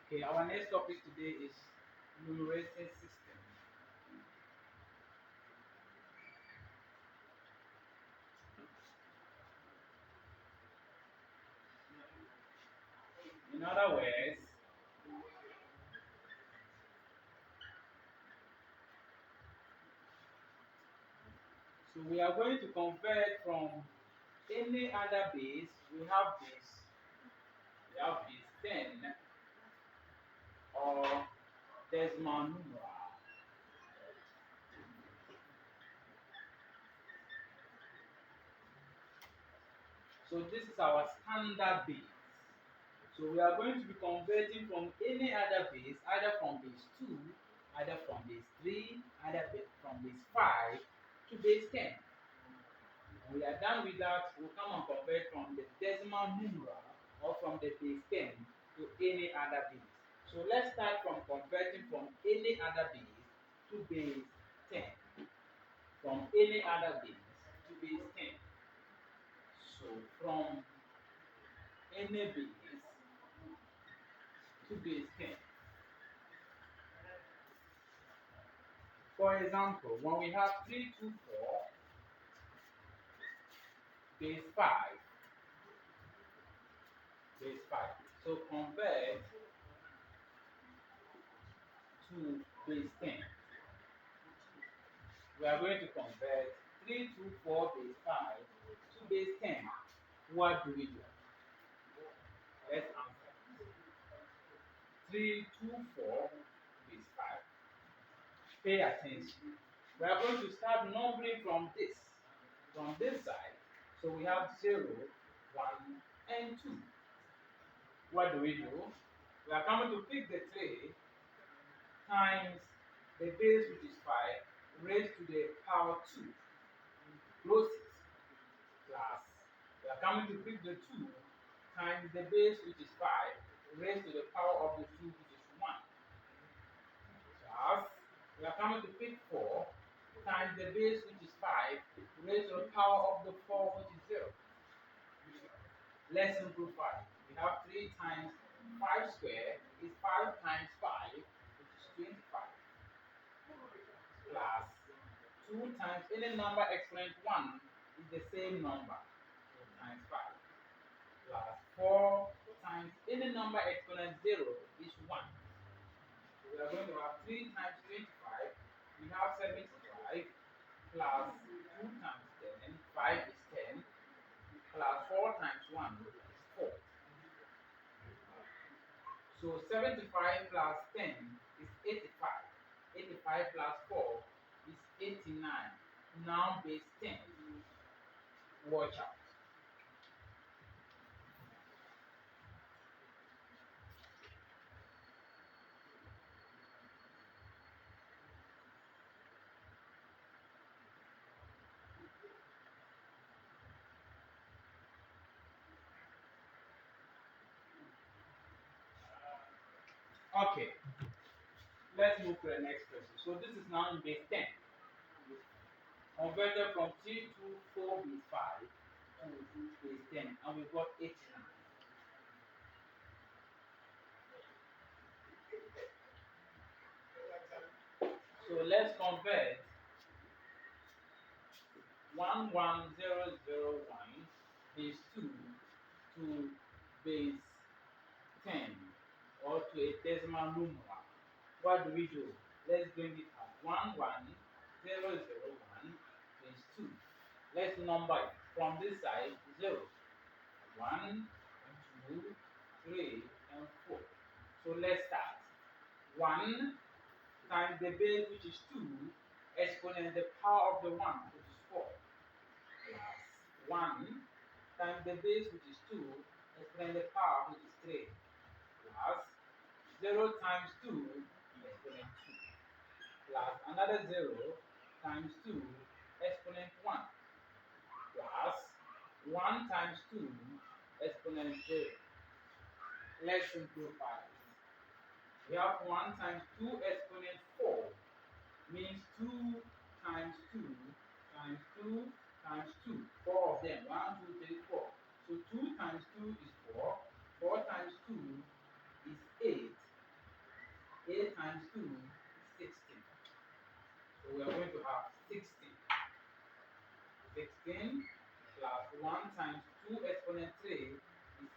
Okay, our next topic today is numeracy system. In other words, so we are going to convert from any other base. We have base 10 or decimal numeral. So this is our standard base. So we are going to be converting from any other base, either from base 2, either from base 3, from base 5 to base 10. When we are done with that, we'll come and convert from the decimal numeral or from the base 10 to any other base. So let's start from converting from any other base to base 10. From any other base to base 10. So from any base to base 10. For example, when we have 324 base 5, base 5. So convert to base 10. We are going to convert 324 base 5 to base 10. What do we do? Let's answer. 324 base 5. Pay attention. We are going to start numbering from this side. So we have 0, 1, and 2. What do we do? We are coming to pick the 3 times the base, which is 5, raised to the power 2. Close it. Plus, we are coming to pick the 2 times the base, which is 5, raised to the power of the 2, which is 1. Plus, we are coming to pick 4 times the base, which is 5, raised to the power of the 4, which is 0. Let's simplify. We have 3 times 5 squared is 5 times 5, which is 25. Plus 2 times any number exponent 1 is the same number, 2 times 5. Plus 4 times any number exponent 0 is 1. So we are going to have 3 times 25, we have 75, plus 2 times 10, 5 is 10, plus 4 times 1 is 4. So 75 plus 10 is 85. 85 plus 4 is 89. Now base 10. Watch out. Okay, let's move to the next question. So this is now in base 10. Converted from 3 to 4 base 5 to base 10, and we've got 89. So let's convert 11001 base 2 to base 10 or to a decimal numeral. What do we do? Let's bring it up. 11001 base 2. Let's number it from this side 0, 1, 2, 3, and 4. So let's start. 1 times the base, which is 2, exponent the power of the 1, which is 4, plus 1 times the base, which is 2, exponent the power, which is 3, plus 0 times 2, exponent 2, plus another 0 times 2, exponent 1, plus 1 times 2, exponent 0. Let's simplify it. We have 1 times 2 exponent 4 means 2 times 2 times 2 times 2. 4 of them. 1, 2, 3, 4. So 2 times 2 is 4. 4 times 2 is 8. times 2 exponent 3 is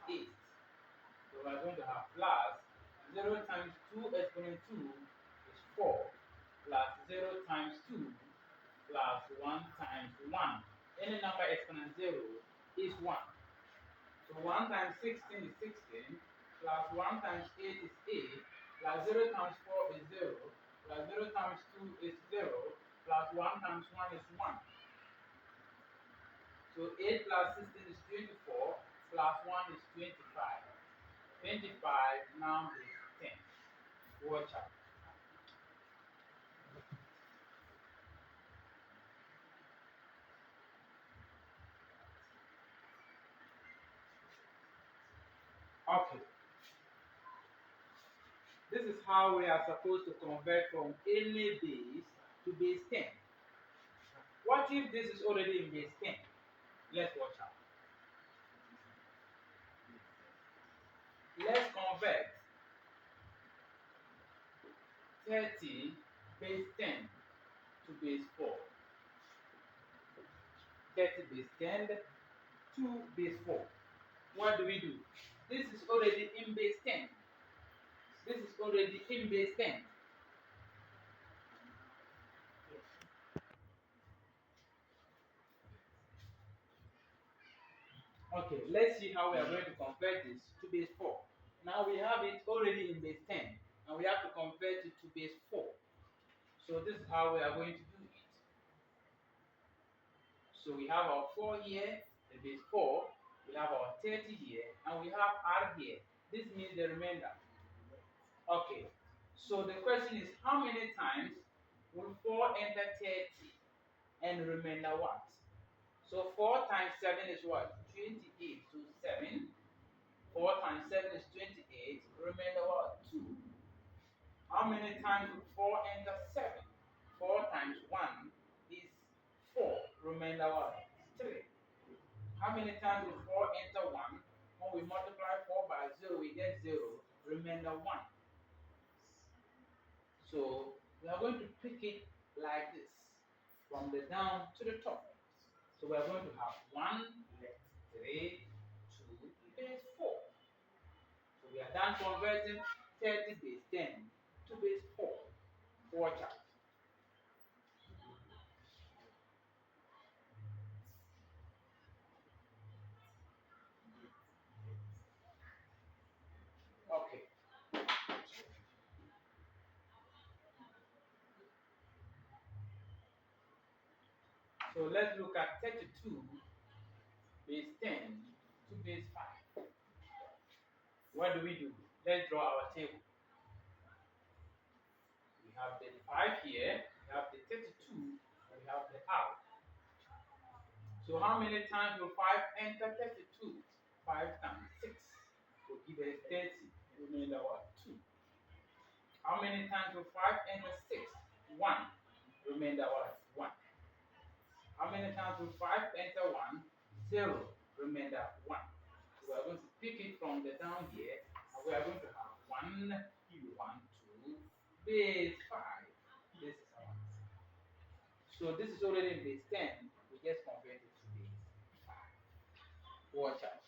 8. So we are going to have plus 0 times 2 exponent 2 is 4 plus 0 times 2 plus 1 times 1. Any number exponent 0 is 1. So 1 times 16 is 16 plus 1 times 8 is 8 plus 0 times 4 is 0 plus 0 times 2 is 0 plus 1 times 1 is 1. So 8 plus 16 is 24 plus 1 is 25. 25 now is 10. Watch out. Okay. This is how we are supposed to convert from any base to base 10. What if this is already in base 10? Let's watch out. Let's convert 30 base 10 to base 4. 30 base 10 to base 4. What do we do? This is already in base 10. This is already in base 10. Okay, let's see how we are going to convert this to base 4. Now we have it already in base 10, and we have to convert it to base 4. So this is how we are going to do it. So we have our 4 here, the base 4, we have our 30 here, and we have R here. This means the remainder. Okay, so the question is, how many times will 4 enter 30 and remainder what? So 4 times 7 is what? 28. So 7. 4 times 7 is 28. Remainder what? 2. How many times will 4 enter 7? 4 times 1 is 4. Remainder what? 3. How many times will 4 enter 1? When we multiply 4 by 0, we get 0. Remainder 1. So we are going to pick it like this, from the down to the top. So we are going to have 1, 3, 2, base 4. So we are done converting 30 base 10 to base 4. Watch out. Okay. So let's look at 32 base 10 to base 5. What do we do? Let's draw our table. We have the 5 here, we have the 32, and we have the out. So how many times will 5 enter 32? 5 times 6 will give us 30. Remainder what? 2. How many times will 5 enter 6? 1. Remainder what? 1. How many times will 5 enter 1? 0. Remainder 1. So we are going to pick it from the down here, and we are going to have 1, 1, 2, base 5. This is our answer. So this is already in base 10. We just convert it to base 5. Watch out.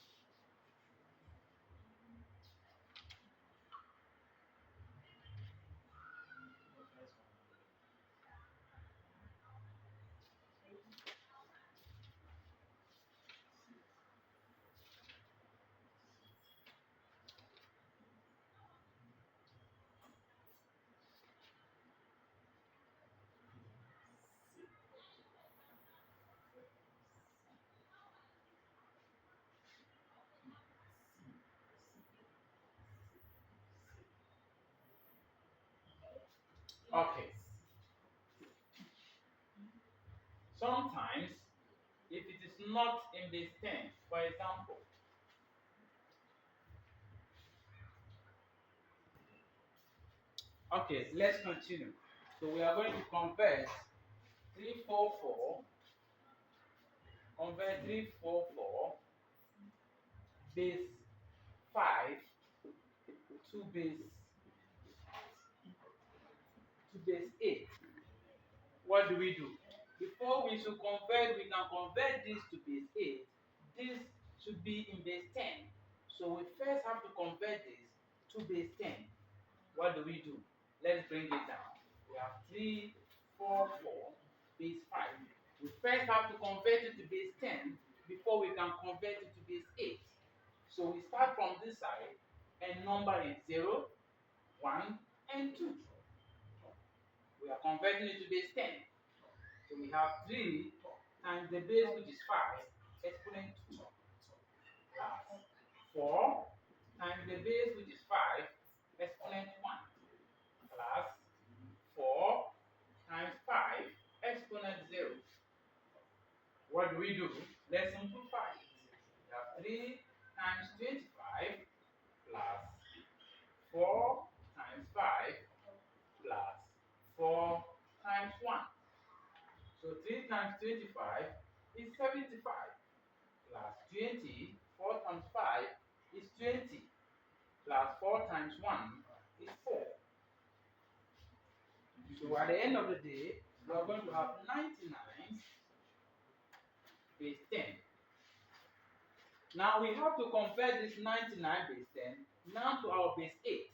Okay. Sometimes, if it is not in base 10, for example, okay, let's continue. So we are going to convert 344, convert 344 base 5 to base 8. What do we do? Before we should convert, we can convert this to base 8. this should be in base 10. So we first have to convert this to base 10. What do? Let's bring it down. We have 3, 4, 4, base 5. We first have to convert it to base 10 before we can convert it to base 8. So we start from this side and number is 0, 1, and 2. We are converting it to base 10. So we have 3 times the base, which is 5, exponent 2, plus 4 times the base, which is 5, exponent 1, plus 4 times 5, exponent 0. What do? Let's simplify it. We have 3 times 25 plus 4 times 5 plus 4 times 1. So 3 times 25 is 75 plus 20. 4 times 5 is 20 plus 4 times 1 is 4. So at the end of the day, we are going to have 99 base 10. Now we have to convert this 99 base 10 now to our base 8.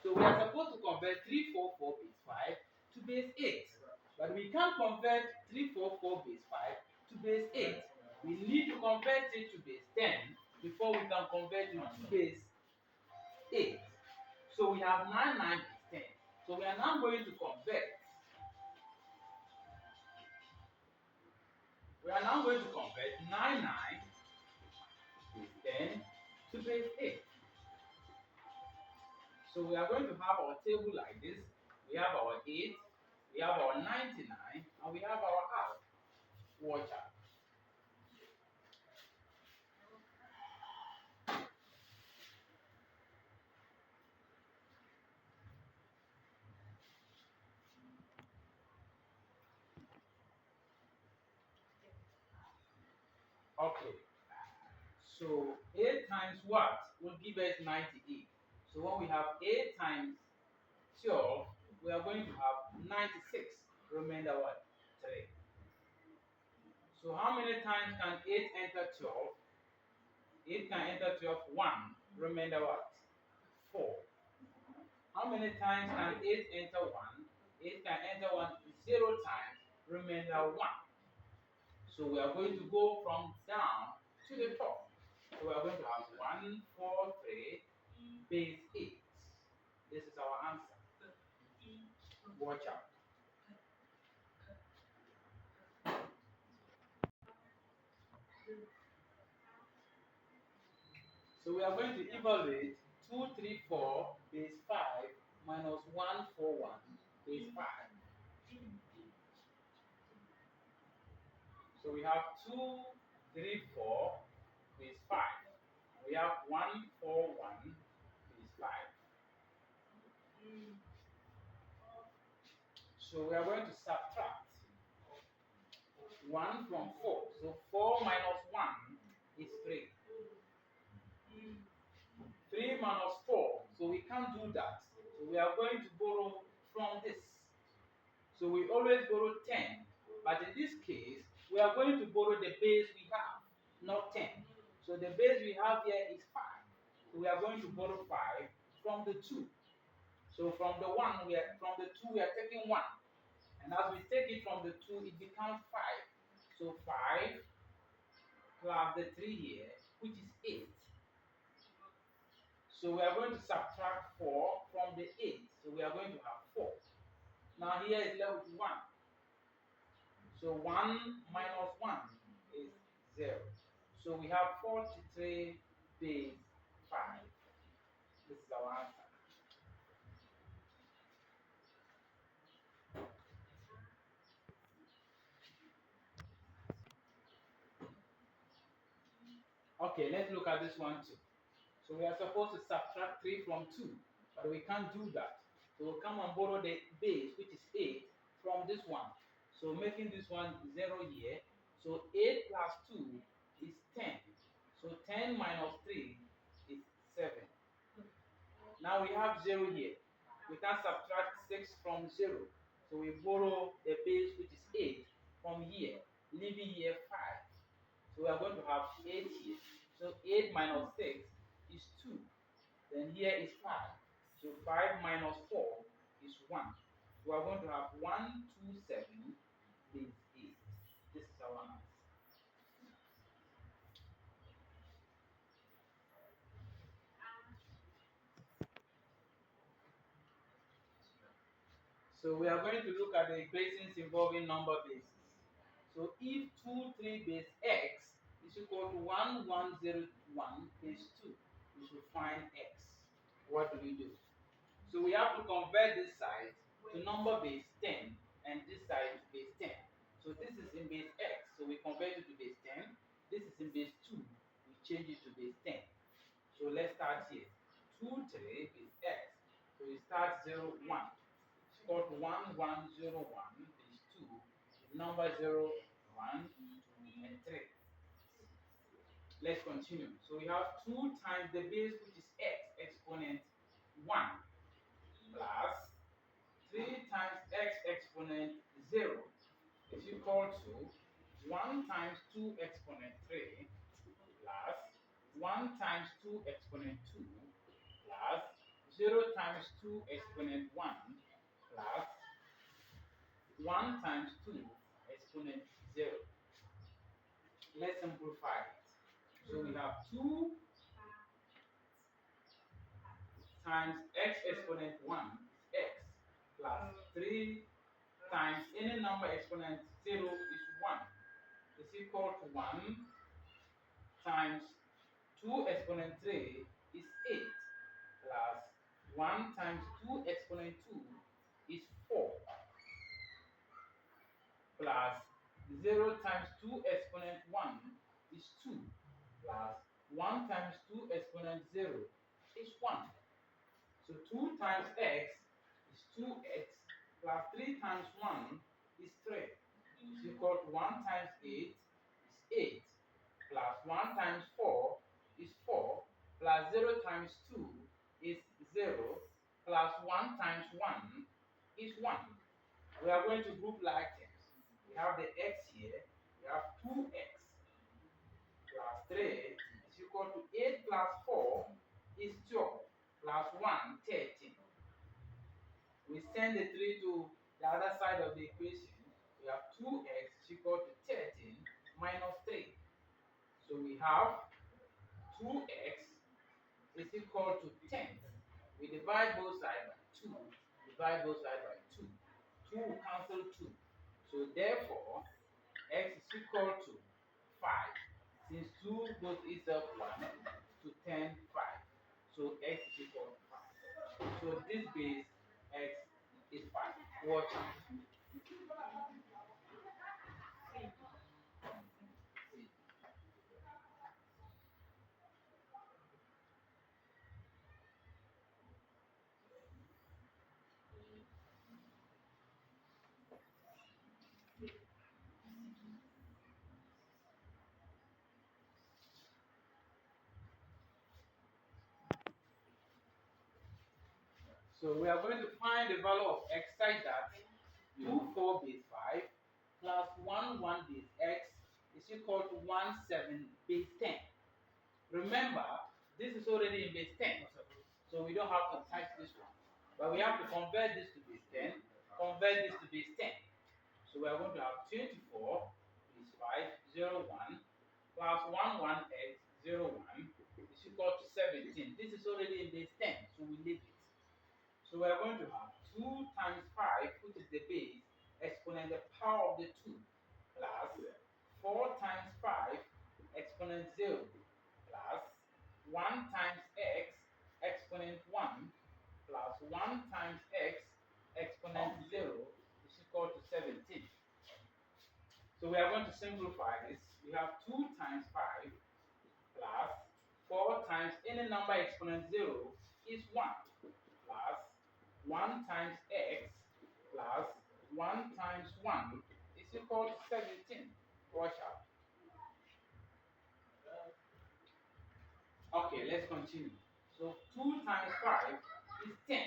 So we are supposed to convert 344 base 5 to base 8. But we can't convert 344 base 5 to base 8. We need to convert it to base 10 before we can convert it to base 8. So we have 99 base 10. So we are now going to convert. We are now going to convert 99 base 10 to base 8. So we are going to have our table like this. We have our 8, we have our 99, and we have our out. Watch out. Okay. So 8 times what will give us 98. So when we have 8 times 12, we are going to have 96. Remember what? 3. So how many times can 8 enter 12? 8 can enter 12 1. Remember what? 4. How many times can 8 enter 1? 8 can enter 1 0 times. Remember 1. So we are going to go from down to the top. So we are going to have 1, 4, 3, base 8. This is our answer. Watch out. So we are going to evaluate 2, 3, 4, base 5 minus 1, 4, 1, base 5. So we have 2, 3, 4, base 5. We have 1, 4, 1, base 5. So we are going to subtract 1 from 4. So 4 minus 1 is 3. 3 minus 4. So we can't do that. So we are going to borrow from this. So we always borrow 10. But in this case, we are going to borrow the base we have, not 10. So the base we have here is 5. So we are going to borrow 5 from the 2. So from the 1, from the 2 we are taking 1. And as we take it from the 2, it becomes 5. So 5 plus the 3 here, which is 8. So we are going to subtract 4 from the 8. So we are going to have 4. Now here is left with 1. So 1 minus 1 is 0. So we have 43 base 5. This is our answer. Okay, let's look at this one too. So we are supposed to subtract 3 from 2, but we can't do that. So we'll come and borrow the base, which is 8, from this one. So making this one 0 here. So 8 plus 2 is 10. So 10 minus 3 is 7. Now we have 0 here. We can subtract 6 from 0. So we borrow the base, which is 8, from here, leaving here 5. So we are going to have 8 here. So 8 minus 6 is 2. Then here is 5. So 5 minus 4 is 1. We are going to have 127 base 8. This is our answer. So we are going to look at the equations involving number bases. So if 2, 3 base x is equal to 1, 1, 0, 1 base 2, we should find x. What do we do? So we have to convert this side to number base 10 and this side to base 10. So this is in base x, so we convert it to base 10. This is in base 2, we change it to base 10. So let's start here. 2, 3 is x. So we start 0, 1. It's called 1, 1, 0, 1 is 2. Number 0, 1, 2, and 3. Let's continue. So we have 2 times the base, which is x, exponent 1, plus 3 times x exponent 0 is equal to 1 times 2 exponent 3 plus 1 times 2 exponent 2 plus 0 times 2 exponent 1 plus 1 times 2 exponent 0. Let's simplify it. So we have 2 times x exponent 1 is x plus 3 times any number exponent 0 is 1 is equal to 1 times 2 exponent 3 is 8 plus 1 times 2 exponent 2 is 4 plus 0 times 2 exponent 1 is 2 plus 1 times 2 exponent 0 is 1. So 2 times x is 2x plus 3 times 1 is 3 is equal to 1 times 8 is 8 plus 1 times 4 is 4 plus 0 times 2 is 0 plus 1 times 1 is 1. We are going to group like terms. We have the x here. We have 2x plus 3 is equal to 8 plus 4 is 12 plus 1, 13. We send the 3 to the other side of the equation. We have 2x is equal to 13 minus 3. So we have 2x is equal to 10. We divide both sides by 2. Divide both sides by 2. 2 will cancel 2. So therefore, x is equal to 5. Since 2 goes itself 1 to 10, 5. So x is equal to 5. So this base x is 5. Watch out. So we are going to find the value of x such that 2, 4 base 5 plus 1, 1 base x is equal to 1, 7 base 10. Remember, this is already in base 10, so we don't have to touch this one. But we have to convert this to base 10, convert this to base 10. So we are going to have 24 base 5, 0, 1 plus 1, 1x, 0, 1 is equal to 17. This is already in base 10, so we leave it. So we are going to have 2 times 5, which is the base, exponent the power of the 2, plus 4 times 5, exponent 0, plus 1 times x, exponent 1, plus 1 times x, exponent 0 is equal to 17. So we are going to simplify this. We have 2 times 5 plus 4 times any number exponent 0 is 1 plus 1 times x plus 1 times 1 is equal to 17. Watch out. Okay, let's continue. So 2 times 5 is 10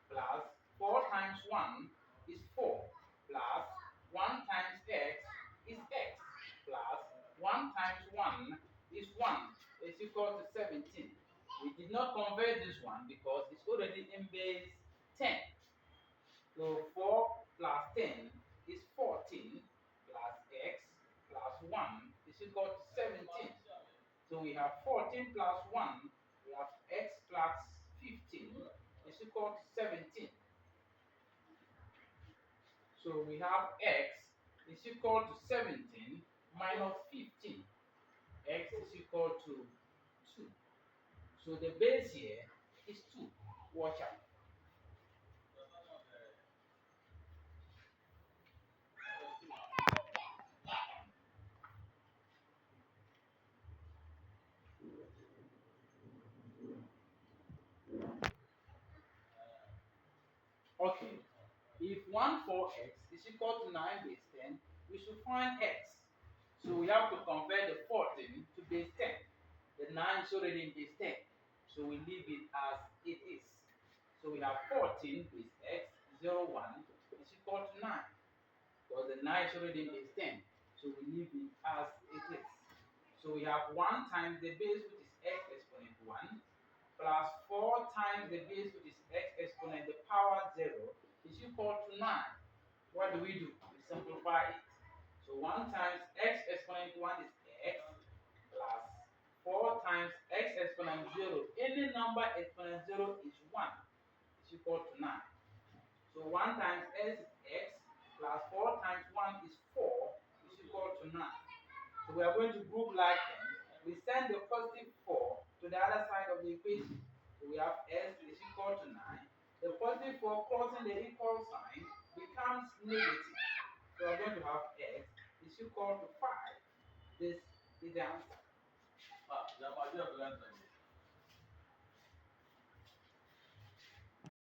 plus 4 times 1 is 4 plus 1 times x is x plus 1 times 1 is 1 is equal to 17. We did not convert this one because it's already in base 10. So 4 plus 10 is 14 plus x plus 1 is equal to 17. So we have 14 plus 1 plus x plus 15 is equal to 17. So we have x is equal to 17 minus 15. X is equal to 2. So the base here is 2. Watch out. Okay. If 1 4x is equal to 9 base 10, we should find x. So we have to convert the 14 to base 10. The 9 is already in base 10. So we leave it as it is. So we have 14 base x 0 1 is equal to 9. Because the 9 is already in base 10. So we leave it as it is. So we have 1 times the base, which is x exponent 1, plus 4 times the base, which is x exponent the power 0, is equal to 9. What do? We simplify it. So 1 times x exponent 1 is x, plus 4 times x exponent 0. Any number exponent 0 is 1, is equal to 9. So 1 times s is x, plus 4 times 1 is 4, is equal to 9. So we are going to group like them. We send the positive 4 to the other side of the equation. So we have s is equal to 9. The positive 4 crossing the equal sign becomes negative. So we're going to have x is equal to 5. This is the answer.